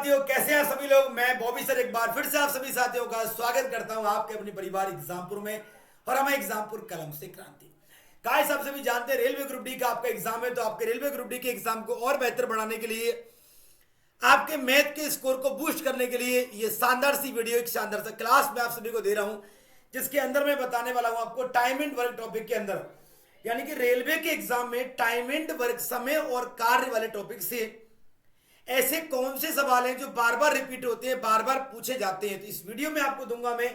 साथियों, कैसे हैं सभी लोग। मैं बॉबी सर एक बार फिर से आप सभी साथियों का स्वागत करता हूं आपके अपने परिवार एग्जामपुर में। और हमें एग्जामपुर कलम से क्रांति। गाइस, आप सभी जानते हैं रेलवे ग्रुप डी का आपका एग्जाम है, तो आपके रेलवे ग्रुप डी के एग्जाम को और बेहतर बनाने के लिए, आपके मैथ के स्कोर को बूस्ट करने के लिए ये शानदार सी वीडियो, एक शानदार सा क्लास मैं आप सभी को दे रहा हूं, जिसके अंदर मैं बताने वाला हूं आपको टाइम एंड वर्क टॉपिक के अंदर, यानी कि रेलवे के एग्जाम में टाइम एंड वर्क, समय और कार्य वाले टॉपिक से ऐसे कौन से सवाल हैं जो बार बार रिपीट होते हैं, बार बार पूछे जाते हैं। तो इस वीडियो में आपको दूंगा मैं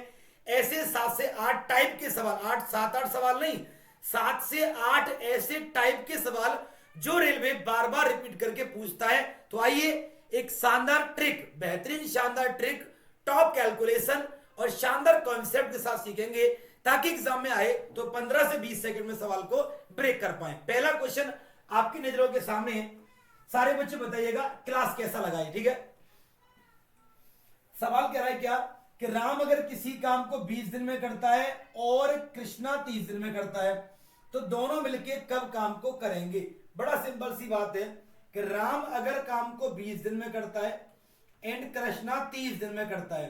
ऐसे 7 से 8 टाइप के सवाल, 7-8 सवाल नहीं, 7 से 8 ऐसे टाइप के सवाल जो रेलवे बार बार रिपीट करके पूछता है। तो आइए एक शानदार ट्रिक, बेहतरीन शानदार ट्रिक, टॉप कैलकुलेशन और शानदार कॉन्सेप्ट के साथ सीखेंगे, ताकि एग्जाम में आए तो 15 से 20 सेकंड में सवाल को ब्रेक कर पाए। पहला क्वेश्चन आपकी नजरों के सामने है, सारे बच्चे बताइएगा क्लास कैसा लगा है। ठीक है, सवाल कह रहा है क्या कि राम अगर किसी काम को 20 दिन में करता है और कृष्णा 30 दिन में करता है, तो दोनों मिलके कब काम को करेंगे। बड़ा सिंपल सी बात है कि राम अगर काम को 20 दिन में करता है एंड कृष्णा 30 दिन में करता है,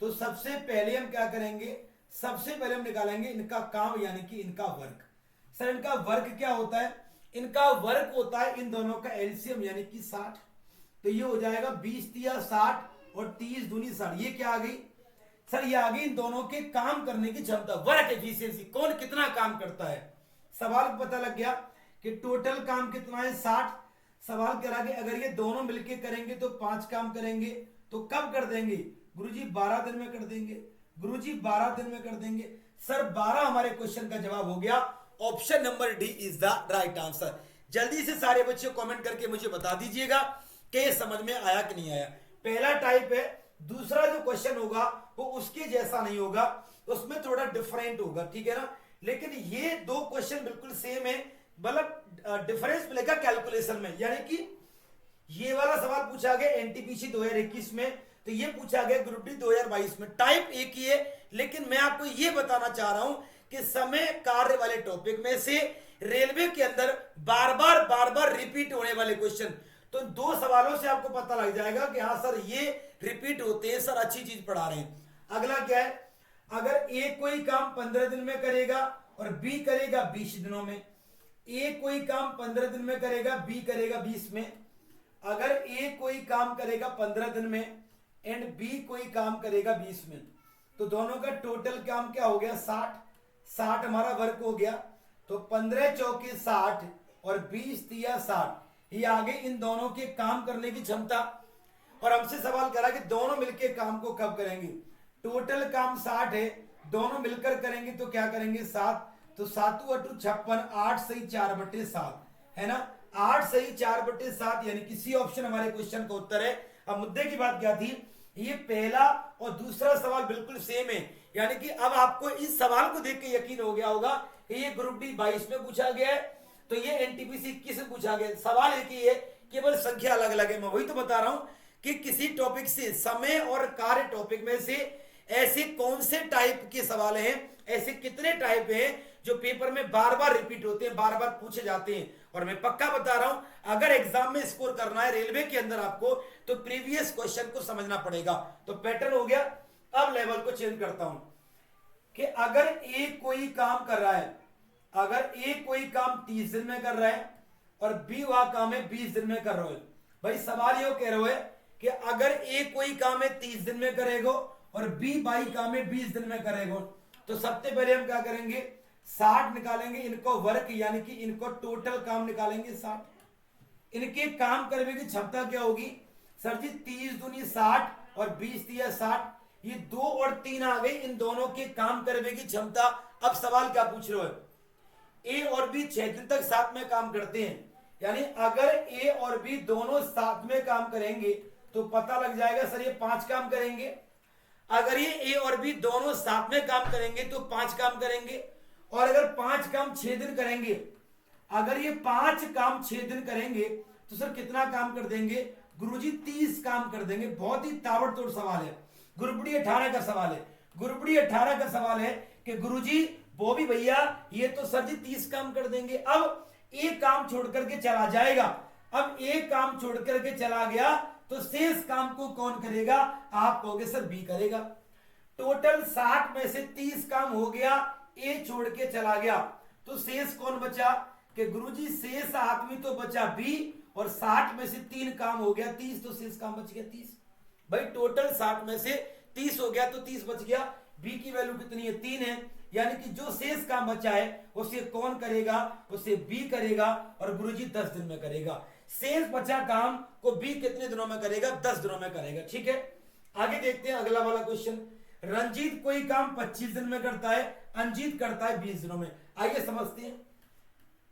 तो सबसे पहले हम क्या करेंगे, सबसे पहले हम निकालेंगे इनका काम, यानी कि इनका वर्क। सर इनका वर्क क्या होता है, इनका वर्क होता है इन दोनों का एलसीएम, यानी कि 60। तो ये हो जाएगा 20 तिया 60 और 30 दूनी 60। ये क्या आ गई सर, ये आ गई इन दोनों के काम करने की क्षमता, वर्क एफिशिएंसी, कौन कितना काम करता है। सवाल पता लग गया कि टोटल काम कितना है 60। सवाल कह रहा कि अगर ये दोनों मिलके करेंगे तो 5 काम करेंगे, तो कब कर देंगे गुरुजी, 12 दिन में कर देंगे। गुरुजी 12 दिन में कर देंगे। सर 12 हमारे क्वेश्चन का जवाब हो गया, option number D is the right answer. जल्दी से सारे बच्चे कमेंट करके मुझे बता दीजिएगा कि ये समझ में आया कि नहीं आया। पहला टाइप है, दूसरा जो क्वेश्चन होगा वो उसके जैसा नहीं होगा, उसमें थोड़ा डिफरेंट होगा, ठीक है ना। लेकिन ये दो क्वेश्चन बिल्कुल सेम है, मतलब डिफरेंस मिलेगा कैलकुलेशन में। यानी कि ये वाला सवाल पूछा गया एनटीपीसी 2021 में, तो ये पूछा गया ग्रुप डी 2022 में। टाइप एक ही है, लेकिन मैं आपको ये बताना चाह रहा हूं कि समय कार्य वाले टॉपिक में से रेलवे के अंदर बार बार रिपीट होने वाले क्वेश्चन, तो दो सवालों से आपको पता लग जाएगा कि हाँ सर ये रिपीट होते हैं, सर अच्छी चीज पढ़ा रहे हैं। अगला क्या है, अगर ए कोई काम 15 दिन में करेगा और बी करेगा 20 दिनों में, ए कोई काम 15 दिन में करेगा, बी करेगा 20 में। अगर ए कोई काम करेगा 15 दिन में एंड बी कोई काम करेगा 20 में, तो दोनों का टोटल काम क्या हो गया 60 हमारा वर्क हो गया। तो 15 चौके 60 और 20 तिया 60, ये आगे इन दोनों के काम करने की क्षमता। और हमसे सवाल करा कि दोनों मिलके काम को कब करेंगे। टोटल काम 60 है, दोनों मिलकर करेंगे तो क्या करेंगे 7, तो 7 अटू 56, 8 सही 4/7 है ना, 8 सही 4/7, यानी किसी ऑप्शन हमारे क्वेश्चन का उत्तर है। अब मुद्दे की बात क्या थी, ये पहला और दूसरा सवाल बिल्कुल सेम है, यानी कि अब आपको इस सवाल को देख के यकीन हो गया होगा कि ये ग्रुप डी 22 में पूछा गया है, तो ये एनटीपीसी 21 में पूछा गया। सवाल एक ही है, केवल संख्या अलग अलग है। मैं वही तो बता रहा हूं कि किसी टॉपिक से, समय और कार्य टॉपिक में से ऐसे कौन से टाइप के सवाल हैं, ऐसे कितने टाइप हैं जो पेपर में बार बार रिपीट होते हैं, बार बार पूछे जाते हैं। और मैं पक्का बता रहा हूं, अगर एग्जाम में स्कोर करना है रेलवे के अंदर आपको, तो प्रीवियस क्वेश्चन को समझना पड़ेगा। तो पैटर्न हो गया। अब लेवल को चेंज करता हूं कि अगर ए कोई काम कर रहा है, अगर ए कोई काम 30 दिन में कर रहा है और बी वह काम है 20 दिन में कर रहा है। भाई सवाल ये कह रहे हो कि अगर ए कोई काम है 30 दिन में करेगा और बी बाई काम है 20 दिन में करेगा, तो सबसे पहले हम क्या करेंगे 60 निकालेंगे, इनको वर्क यानी कि इनको टोटल काम निकालेंगे 60। इनके काम करने की क्षमता क्या होगी सर जी, 30 दूनी 60 और 20 तिया 60, ये 2 और 3 आ गई इन दोनों के काम करने की क्षमता। अब सवाल क्या पूछ रहे हो, ए और बी 6 दिन तक साथ में काम करते हैं, यानी अगर ए और बी दोनों साथ में काम करेंगे तो पता लग जाएगा सर ये 5 काम करेंगे। अगर ये ए और बी दोनों साथ में काम करेंगे तो 5 काम करेंगे। और अगर 5 काम 6 दिन करेंगे, अगर ये 5 काम 6 दिन करेंगे तो सर कितना काम कर देंगे गुरुजी, 30 काम कर देंगे। बहुत ही ताबड़तोड़ सवाल है, ग्रुप डी 18 का सवाल है। ग्रुप डी 18 का सवाल है कि गुरुजी बॉबी भैया ये तो सर जी 30 काम कर देंगे। अब एक काम छोड़ करके चला जाएगा, अब एक काम छोड़ करके चला गया तो शेष काम को कौन करेगा? आप कहोगे सर बी करेगा। टोटल 60 में से 30 काम हो गया, ए छोड़ के चला गया, तो शेष कौन बचा? कि गुरुजी शेष आदमी तो बचा बी, और 60 में से 3 काम हो गया 30, तो शेष काम बच गया 30। भाई टोटल 60 में से 30 हो गया तो 30 बच गया। बी की वैल्यू कितनी है? 3 है, यानी कि जो शेष काम बचा है उसे कौन करेगा? उसे बी करेगा, और गुरुजी 10 दिन में करेगा। शेष बचा काम को बी कितने दिनों में करेगा? 10 दिनों में करेगा। ठीक है, आगे देखते हैं अगला वाला क्वेश्चन। रंजीत कोई काम 25 दिन में करता है, अंजीत करता है 20 दिनों में। आइए समझते हैं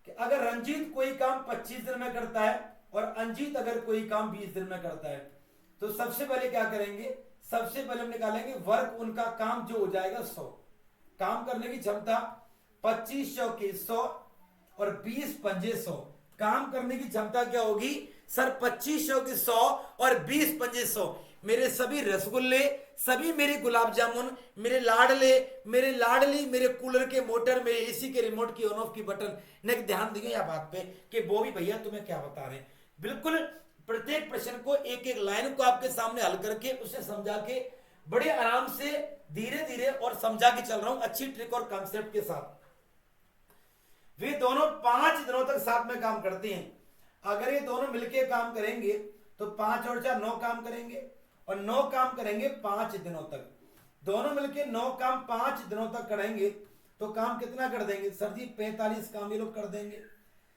कि अगर रंजीत कोई काम 25 दिन में करता है और अंजीत अगर कोई काम 20 दिन में करता है, तो सबसे पहले क्या करेंगे? सबसे पहले हम निकालेंगे वर्क उनका काम, जो हो जाएगा 100। काम करने की क्षमता 25 चौके 100 और 20 पंजे 100। काम करने की क्षमता क्या होगी सर? 25 चौके 100 और 20 पंजे 100। मेरे सभी रसगुल्ले, सभी मेरे गुलाब जामुन, मेरे लाडले, मेरे लाडली, मेरे कूलर के मोटर, मेरे एसी के रिमोट की ऑन ऑफ की बटन। नेक्स्ट ध्यान देंगे या बात पे कि वो भी भैया तुम्हें क्या बता रहे हैं। बिल्कुल प्रत्येक प्रश्न को एक एक लाइन को आपके सामने हल करके उसे समझा के बड़े आराम से धीरे धीरे और समझा के चल रहा हूं, अच्छी ट्रिक और कॉन्सेप्ट के साथ। वे दोनों 5 दिनों तक साथ में काम करते हैं। अगर ये दोनों मिलके काम करेंगे तो 5 और 4 9 काम करेंगे, और 9 काम करेंगे 5 दिनों तक। दोनों मिलके 9 काम 5 दिनों तक करेंगे तो काम कितना कर देंगे सर जी? 45 काम ये लोग कर देंगे।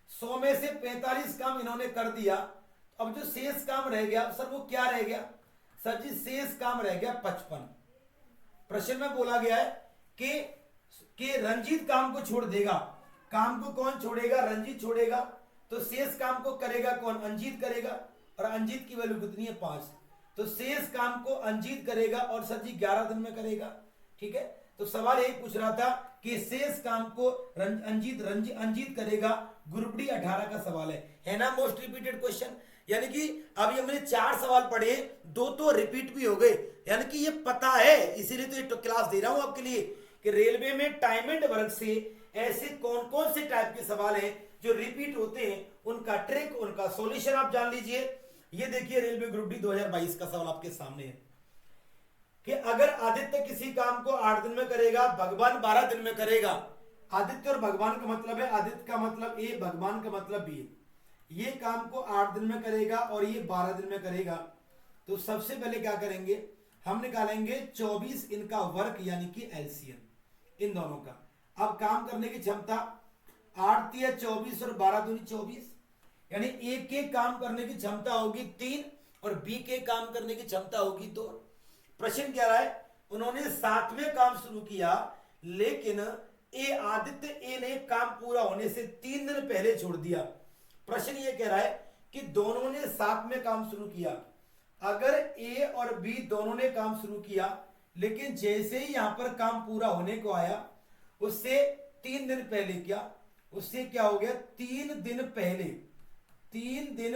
100 में से 45 काम इन्होंने कर दिया। अब जो शेष काम रह गया सर, वो क्या रह गया सर जी? शेष काम रह गया 55। प्रश्न में बोला गया है कि रंजीत काम को छोड़ देगा। काम को कौन छोड़ेगा? रंजीत छोड़ेगा। तो शेष काम को करेगा कौन? अंजीत करेगा, और अंजीत की वैल्यू कितनी है? 5। तो शेष काम को अंजीत करेगा और सर जी 11 दिन में करेगा। ठीक है, तो सवाल यही पूछ रहा था कि शेष काम को अंजीत करेगा। ग्रुप डी 18 का सवाल है ना? Most repeated question. यानी कि अभी हमने 4 सवाल पढ़े, 2 तो रिपीट भी हो गए, यानी कि ये पता है, इसीलिए तो ये क्लास दे रहा हूं आपके लिए कि रेलवे में टाइम एंड वर्क से ऐसे कौन कौन से टाइप के सवाल हैं जो रिपीट होते हैं, उनका ट्रिक, उनका सॉल्यूशन आप जान लीजिए। ये देखिए रेलवे ग्रुप डी 2022 का सवाल आपके सामने है कि अगर आदित्य किसी काम को 8 दिन में करेगा, भगवान 12 दिन में करेगा। आदित्य और भगवान का मतलब है, आदित्य का मतलब ए, भगवान का मतलब बी। ये काम को 8 दिन में करेगा और ये 12 दिन में करेगा। तो सबसे पहले क्या करेंगे? हम निकालेंगे 24 इनका वर्क, यानी कि एलसीएम इन दोनों का। अब काम करने की क्षमता 8 तिया 24 और 12 दूनी 24, यानी ए के काम करने की क्षमता होगी 3 और बी के काम करने की क्षमता होगी 2। प्रश्न क्या रहा है? उन्होंने 7वें काम शुरू किया, लेकिन आदित्य ए ने काम पूरा होने से 3 दिन पहले छोड़ दिया। प्रश्न ये कह रहा है कि दोनों ने साथ में काम शुरू किया। अगर ए और बी दोनों ने काम शुरू किया, लेकिन जैसे ही यहां पर काम पूरा होने को आया, उससे 3 दिन पहले उससे क्या हो गया? 3 दिन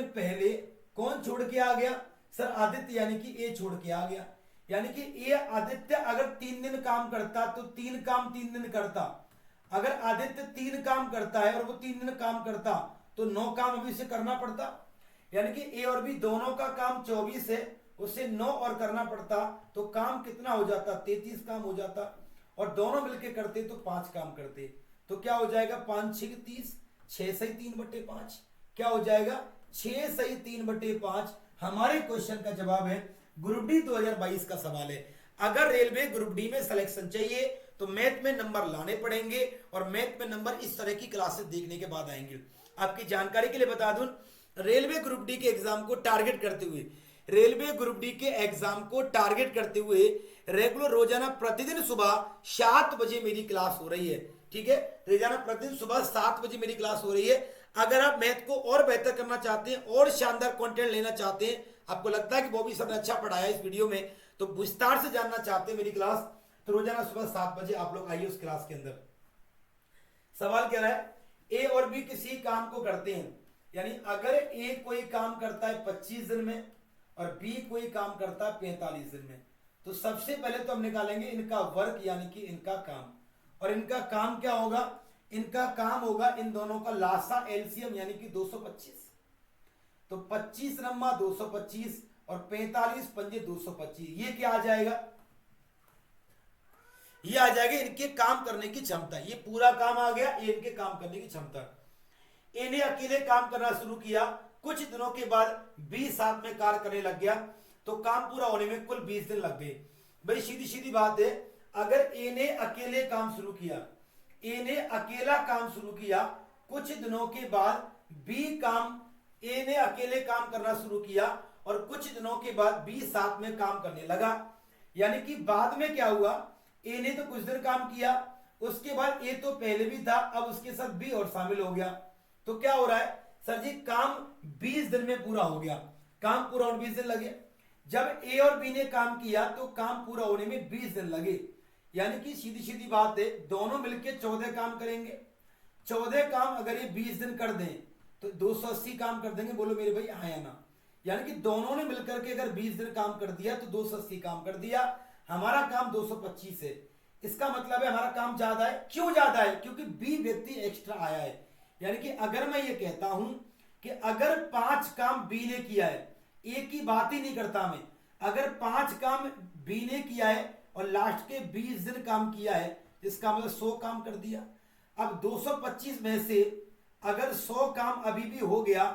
पहले कौन छोड़ के आ गया सर? आदित्य, यानी कि ए छोड़ के आ गया। यानी कि ए आदित्य अगर 3 दिन काम करता तो 3 काम 3 दिन करता। अगर आदित्य 3 काम करता है और वो 3 दिन काम करता तो 9 काम अभी से करना पड़ता। यानी कि ए और बी दोनों का काम 24 है, उससे 9 और करना पड़ता, तो काम कितना हो जाता? 33 काम हो जाता। और दोनों मिलके करते तो 5 काम करते, तो क्या हो जाएगा? 5 6 30, 6 सही 3/5। क्या हो जाएगा? 6 सही 3/5। हमारे क्वेश्चन का जवाब है। ग्रुप डी 2022 का सवाल है। अगर रेलवे ग्रुप डी में सिलेक्शन चाहिए तो मैथ में नंबर लाने पड़ेंगे, और मैथ में नंबर इस तरह की क्लासेस देखने के बाद आएंगे। आपकी जानकारी के लिए बता दूं, रेलवे ग्रुप डी के एग्जाम को टारगेट करते हुए रेगुलर रोजाना प्रतिदिन सुबह 7 बजे मेरी क्लास हो रही है। ठीक है, रोजाना प्रतिदिन सुबह 7 बजे मेरी क्लास हो रही है। अगर आप मैथ को और बेहतर करना चाहते हैं और शानदार कंटेंट लेना चाहते हैं, आपको लगता है कि बॉबी सर ने अच्छा पढ़ाया इस वीडियो में, तो विस्तार से जानना चाहते हैं मेरी क्लास, तो रोजाना सुबह 7 बजे आप लोग आइए उस क्लास के अंदर। सवाल क्या है? ए और बी किसी काम को करते हैं, यानी अगर ए कोई काम करता है 25 दिन में और बी कोई काम करता है 45 दिन में, तो सबसे पहले तो हम निकालेंगे इनका वर्क, यानी कि इनका काम। और इनका काम क्या होगा? इनका काम होगा इन दोनों का लासा एलसीएम, यानी कि 225। तो 25 × 225 और 45 पंजे 225, ये क्या आ जाएगा? ये आ जाएगा इनके काम करने की क्षमता। ये पूरा काम आ गया, ये इनके काम करने की क्षमता। इन्हें अकेले काम करना शुरू किया, कुछ दिनों के बाद 20 साथ में कार्य करने लग गया, तो काम पूरा होने में कुल 20 दिन लग गए। भाई सीधी सीधी बात है, अगर इन्हें अकेले काम शुरू किया, इन्हें अकेला काम शुरू किया, कुछ दिनों के बाद इन्हें अकेले काम करना शुरू किया और कुछ दिनों के बाद 20 साथ में काम करने लगा। यानी कि बाद में क्या हुआ, ए ने तो कुछ देर काम किया, उसके बाद ए तो पहले भी था, अब उसके साथ बी और शामिल हो गया। तो क्या हो रहा है सर जी, काम 20 दिन में पूरा हो गया, काम पूरा होने 20 दिन लगे। जब ए और बी ने काम किया तो काम पूरा होने में 20 दिन लगे। यानी कि सीधी सीधी बात है, दोनों मिलकर 14 काम करेंगे। 14 काम अगर ये 20 दिन कर दें तो 280 काम कर देंगे। बोलो मेरे भाई हाँ या ना? यानी कि दोनों ने मिलकर के अगर 20 दिन काम कर दिया तो 280 काम कर दिया। हमारा काम 225 है, इसका मतलब है हमारा काम ज्यादा है। क्यों ज्यादा है? क्योंकि बी व्यक्ति एक्स्ट्रा आया है। यानी कि अगर मैं ये कहता हूं कि अगर 5 काम बी ने किया है, एक की बात ही नहीं करता मैं, अगर 5 काम बी ने किया है और लास्ट के 20 दिन काम किया है, इसका मतलब 100 काम कर दिया। अब 225 में से अगर 100 काम अभी भी हो गया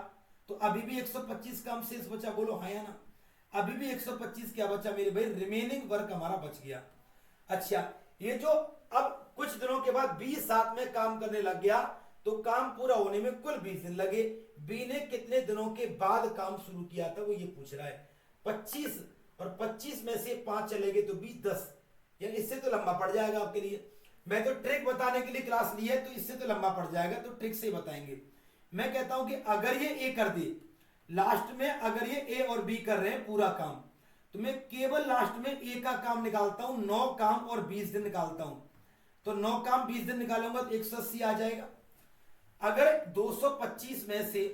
तो अभी भी 125 काम शेष बचा। बोलो हाँ या ना? अभी भी 125 क्या बचा मेरे भाई? रिमेनिंग वर्क हमारा बच गया। अच्छा, ये जो अब कुछ दिनों के बाद 20 साथ में काम करने लग गया तो काम पूरा होने में कुल 20 दिन लगे। बी ने कितने दिनों के बाद काम शुरू किया था वो ये पूछ रहा है। 25, और 25 में से 5 चले गए तो 20, 10। यानी इससे तो लंबा पड़ जाएगा आपके लिए। मैं तो ट्रिक बताने के लिए क्लास ली है, तो इससे तो लंबा पड़ जाएगा, तो ट्रिक से बताएंगे। मैं कहता हूं कि अगर ये ए कर दे लास्ट में, अगर ये ए और बी कर रहे हैं पूरा काम, तो मैं केवल लास्ट में ए का काम निकालता हूं। 9 काम और 20 दिन निकालता हूं, तो 9 काम 20 दिन निकालूंगा तो 180 आ जाएगा। अगर 225 में से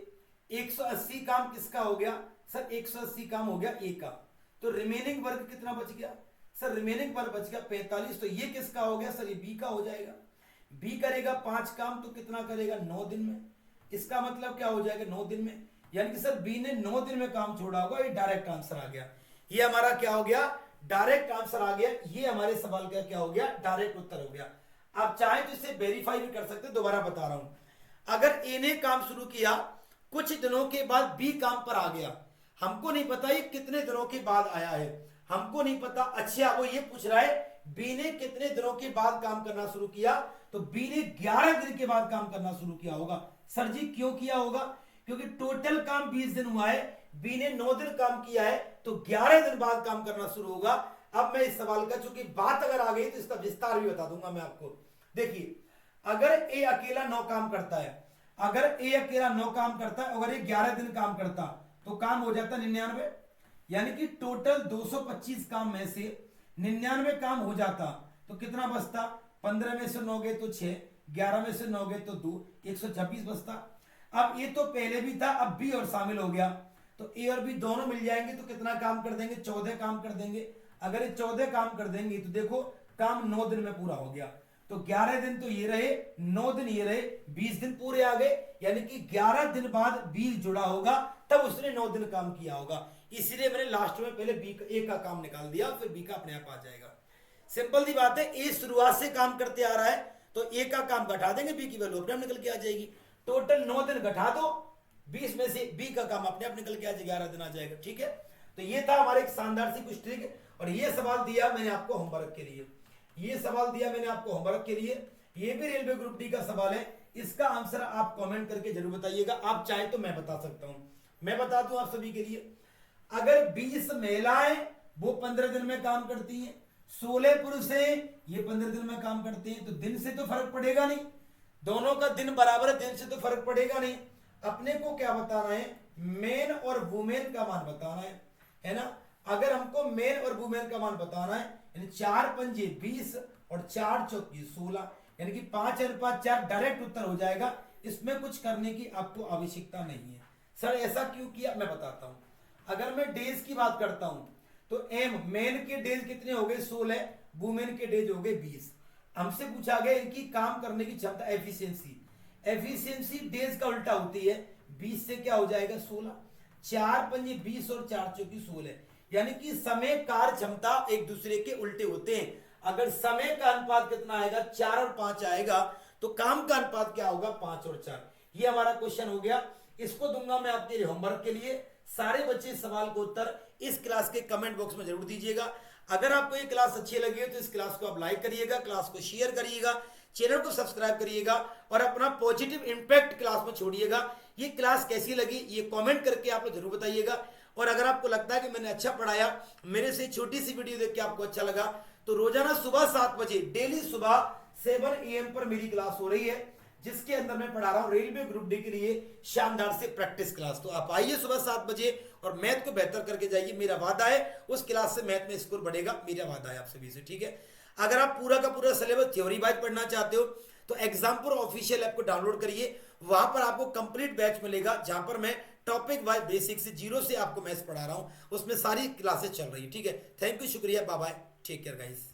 180 काम किसका हो गया सर? 180 काम हो गया ए का, तो रिमेनिंग वर्क कितना बच गया सर? रिमेनिंग वर्क बच गया 45। तो ये किसका हो गया सर? ये बी का हो जाएगा। बी करेगा 5 काम तो कितना करेगा? 9 दिन में। इसका मतलब क्या हो जाएगा? 9 दिन में। यानी कि सर बी ने 9 दिन में काम छोड़ा होगा। ये डायरेक्ट आंसर आ गया। ये हमारा क्या हो गया? डायरेक्ट आंसर आ गया। ये हमारे सवाल का क्या हो गया? डायरेक्ट उत्तर हो गया। आप चाहे तो इसे वेरीफाई भी कर सकते हैं। दोबारा बता रहा हूं, अगर ए ने काम शुरू किया, कुछ दिनों के बाद बी काम पर आ गया, हमको नहीं पता ये कितने दिनों के बाद आया है, हमको नहीं पता। अच्छा, वो ये पूछ रहा है बी ने कितने दिनों के बाद काम करना शुरू किया, तो बी ने 11 दिन के बाद काम करना शुरू किया होगा। सर जी क्यों किया होगा? क्योंकि टोटल काम 20 दिन हुआ है, बी ने 9 दिन काम किया है, तो 11 दिन बाद काम करना शुरू होगा। अब मैं इस सवाल का, चूंकि बात अगर आ गई तो इसका विस्तार भी बता दूंगा मैं आपको। देखिए, अगर ए अकेला 9 काम करता है, अगर ए अकेला 9 काम करता है, अगर ये 11 दिन काम करता तो काम हो जाता 99। यानी कि टोटल 225 काम में से 99 काम हो जाता तो कितना बचता? 15 में से 9 गए तो 6, 11 में से 9 गए तो 2, 126 बचता। अब ये तो पहले भी था, अब बी और शामिल हो गया, तो ए और बी दोनों मिल जाएंगे तो कितना काम कर देंगे? 14 काम कर देंगे। अगर ये 14 काम कर देंगे तो देखो काम 9 दिन में पूरा हो गया। तो 11 दिन तो ये रहे, 9 दिन ये रहे, 20 दिन पूरे आ गए। यानी कि 11 दिन बाद बी जुड़ा होगा, तब उसने 9 दिन काम किया होगा। इसलिए मैंने लास्ट में पहले बी ए का काम निकाल दिया, फिर बी का अपने आप आ जाएगा। सिंपल सी बात है। ए शुरुआत से काम करते आ रहा है तो ए का काम घटा देंगे, बी की वैल्यू अपने आप निकल के आ जाएगी। टोटल 9 दिन घटा दो, 20 में से बी का काम अपने आप निकल के आ जाएगा, 11 दिन आ जाएगा। ठीक है, तो ये था हमारे एक शानदार सी कुछ ट्रिक। और ये सवाल दिया मैंने आपको होमवर्क के लिए, ये सवाल दिया मैंने आपको होमवर्क के लिए। ये भी रेलवे ग्रुप डी का सवाल है। इसका आंसर आप कमेंट करके जरूर बताइएगा। आप चाहे तो मैं बता सकता हूं, मैं बता दूं आप सभी के लिए। अगर 20 महिलाएं वो 15 दिन में काम करती हैं, 16 पुरुष हैं ये 15 दिन में काम करते हैं, तो दिन से तो फर्क पड़ेगा नहीं, दोनों का दिन बराबर है, दिन से तो फर्क पड़ेगा नहीं। अपने को क्या बताना है? मेन और वुमेन का मान बताना है ना। अगर हमको मेन और वुमेन का मान बताना है, यानी 4 पंजे 20 और 4 चौकी 16, यानी कि 5:4 डायरेक्ट उत्तर हो जाएगा। इसमें कुछ करने की आपको आवश्यकता नहीं है। सर ऐसा क्यों किया? मैं बताता हूं। अगर मैं डेज की बात करता हूं तो एम मेन के डेज कितने हो गए? 16, वुमेन के डेज हो गए 20। हमसे पूछा गया इनकी काम करने की क्षमता, एफिशिएंसी। एफिशिएंसी डेज का उल्टा होती है, 20 से क्या हो जाएगा? 16। 4 पंजे 20 और 4 चौकी 16, यानी कि समय कार्य क्षमता एक दूसरे के उल्टे होते हैं। अगर समय का अनुपात कितना आएगा 4 और 5 आएगा तो काम का अनुपात क्या होगा 5 और 4। ये हमारा क्वेश्चन हो गया। इसको दूंगा मैं आपके होमवर्क के लिए। सारे बच्चे सवाल को उत्तर इस क्लास के कमेंट बॉक्स में जरूर दीजिएगा। अगर आपको ये क्लास अच्छी लगी है तो इस क्लास को आप लाइक करिएगा, क्लास को शेयर करिएगा, चैनल को सब्सक्राइब करिएगा और अपना पॉजिटिव इंपैक्ट क्लास में छोड़िएगा। ये क्लास कैसी लगी ये कमेंट करके आप लोग जरूर बताइएगा। और अगर आपको लगता है कि मैंने अच्छा पढ़ाया, मेरे से छोटी सी वीडियो देख के आपको अच्छा लगा, तो रोजाना सुबह 7 बजे डेली सुबह 7 AM पर मेरी क्लास हो रही है, जिसके अंदर मैं पढ़ा रहा हूं रेलवे ग्रुप डी के लिए शानदार से प्रैक्टिस क्लास। तो आप आइए सुबह 7 बजे और मैथ को बेहतर करके जाइए। मेरा वादा है उस क्लास से मैथ में स्कोर बढ़ेगा, मेरा वादा है आप सभी से, ठीक है। अगर आप पूरा का पूरा सिलेबस थ्योरी वाइज पढ़ना चाहते हो तो एग्जामपुर ऑफिशियल ऐप को डाउनलोड करिए। वहां पर आपको कंप्लीट बैच मिलेगा, जहां पर मैं टॉपिक वाइज बेसिक से 0 से आपको मैथ्स पढ़ा रहा हूं। उसमें सारी क्लासेस चल रही है, ठीक है। थैंक यू, शुक्रिया, bye bye, take care guys.